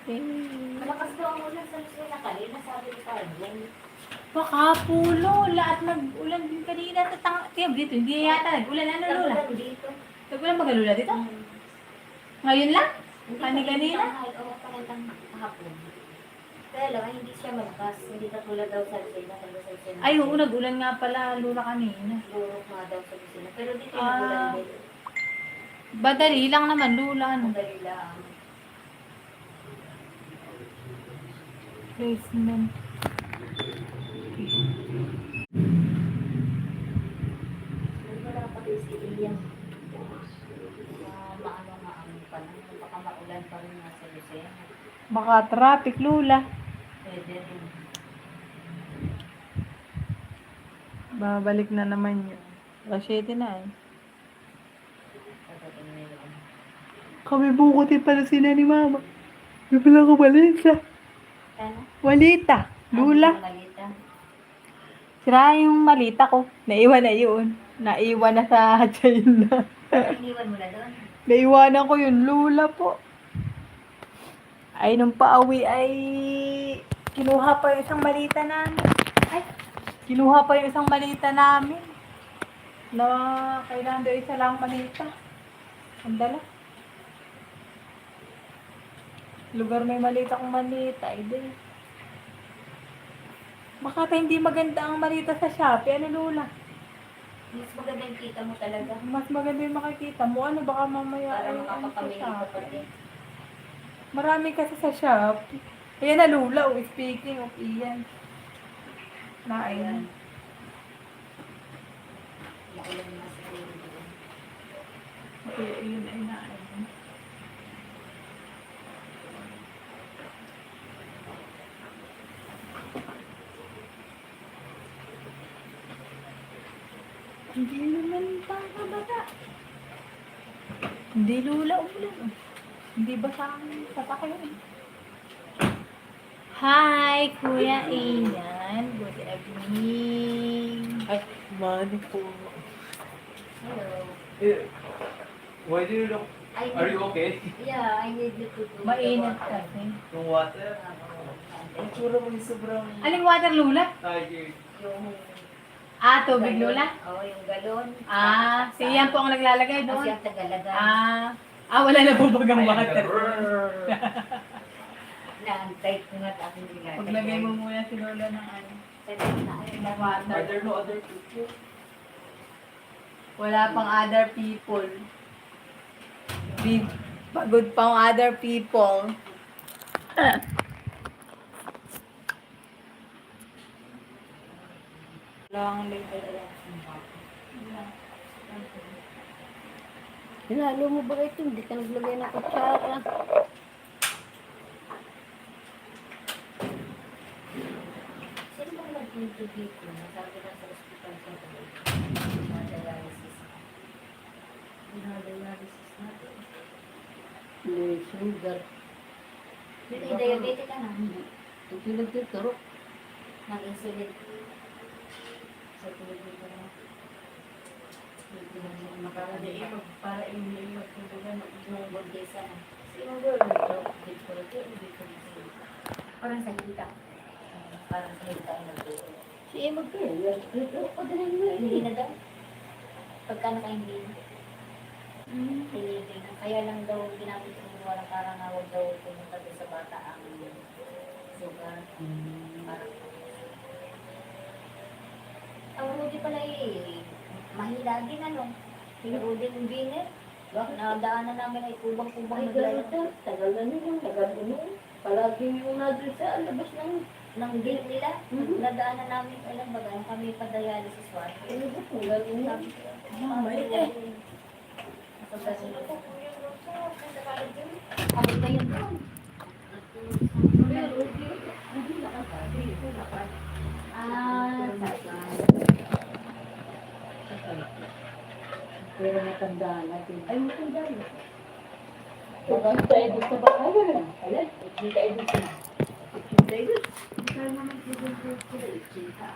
Malakas daw ang ulan sa Luzon na kanina, sabi ni Carmen. Baka po, Lola, at nag-ulan din kanina. Tiyab dito, hindi yata nag-ulan. Ano, Lola? Nag-ulan dito. Nag-ulan ba, Lola, dito? Ngayon lang? Kanina? Oo, panitang kahapon. Kaya lang, hindi siya malakas. Hindi katulad daw sa Luzon na sa Luzon. Ay, oo, nag-ulan nga pala, Lola, kanina. Lurok nga daw sa Luzon. Pero dito yung nag-ulan din. Badali lang naman, Lola. Ano? Madali lang. Placement. Wala pa rin si Ian. Maano nga ang panahon. Baka maulan pa rin nga sa Luzon. Baka traffic, Lola. Pwede rin. Babalik na naman yun. Alas 7 na eh. Pagdating na yun. Kami bukutin pala sila ni Mama. Yung pala ko balita. Ano? Walita. Lula. Ang malita. Sira yung malita ko. Naiwan na yun. Naiwan na sa China. Iniwan mo na doon. Naiwanan ko yung Lula po. Ay, nung pauwi ay kinuha pa yung isang malita namin. Ay, kinuha pa yung isang malita namin. Na kailangan daw isa lang malita. Ang dala. Lugar may malita kong malita. Ay, di. Baka tayo hindi maganda ang malita sa Shopee. Ano, Lula? Mas maganda yung kita mo talaga. Mas maganda yung makikita mo. Ano, baka mamaya Para ay ano sa makakapamili ka pa Shopee. din. Marami kasi sa Shopee. Ayan na, Lula. Oh, speaking of Ian. Ayan. Nain. Maulan na sa doon. Okay, Ian ay nain. Hindi naman baka bata. Hindi, Lula, ulan. Oh. Hindi ba sa akin sasakyan? Hi, Kuya Ian. Good evening. Ay, money po. Hello. Why do you look? Are you okay? Yeah, I need you to do Mainit the water. kasi. Yung water? Ang tsura mo yung sobrang Aling water, Lula? tired. Yung Tubig, galon. Lula? Oo, yung galon. Si Ian po ang naglalagay Kasi doon. ang tagalagay. Wala na po bagang water. Naantay ko nga at aking nilagay. Paglagay mo muna si Lola ng ano. Sabi na, ay, Ng Are water. there no other people? Wala pang other people. Pagod pang other people. Lang later. Hinalo mo ba ito? Hindi ka naglagay ng kutsara. Sino ba nag-interview ko? Nasabi na sa hospital sa dialysis. Dialysis natin. May sugar. Dito yung diabetic ka na. Ito pinagtuturo. Ng insulin. Sa tulad dito na. Para hindi magtubugan Nung bundesa na. Sino ba ito? Dito ito. Dito ito. Parang sa hita. Parang sa hita ay nagtutulo. Si Emma Kaya, ito ko din mo. Hindi na daw. Pagka naka-hindi na. Hindi na. Kaya lang daw ginamit yung walang karangawag daw pumunta doon sa bata ang sugar. Parang ang Rudy pala mahilagin ano. Pinuding binet. Nadaanan namin ay kubang-kubang Ay, gano'n. Tagal na nyo. Tagal na nyo. Palagi yung nandun sa labas ng gate nila. Mhm. Nadaanan namin, alam ba, gano'n kami pa-dialysis one. ano ba kung gano'n yun? Mabait eh. Kami ba yun doon? Hindi nakakabi. Ito nakakabi. Pero matandaan natin. Ay, matandaan. Pagkakita tayo doon sa bahay. Ayan, hindi tayo doon sa hindi tayo doon. Hindi tayo naman doon sa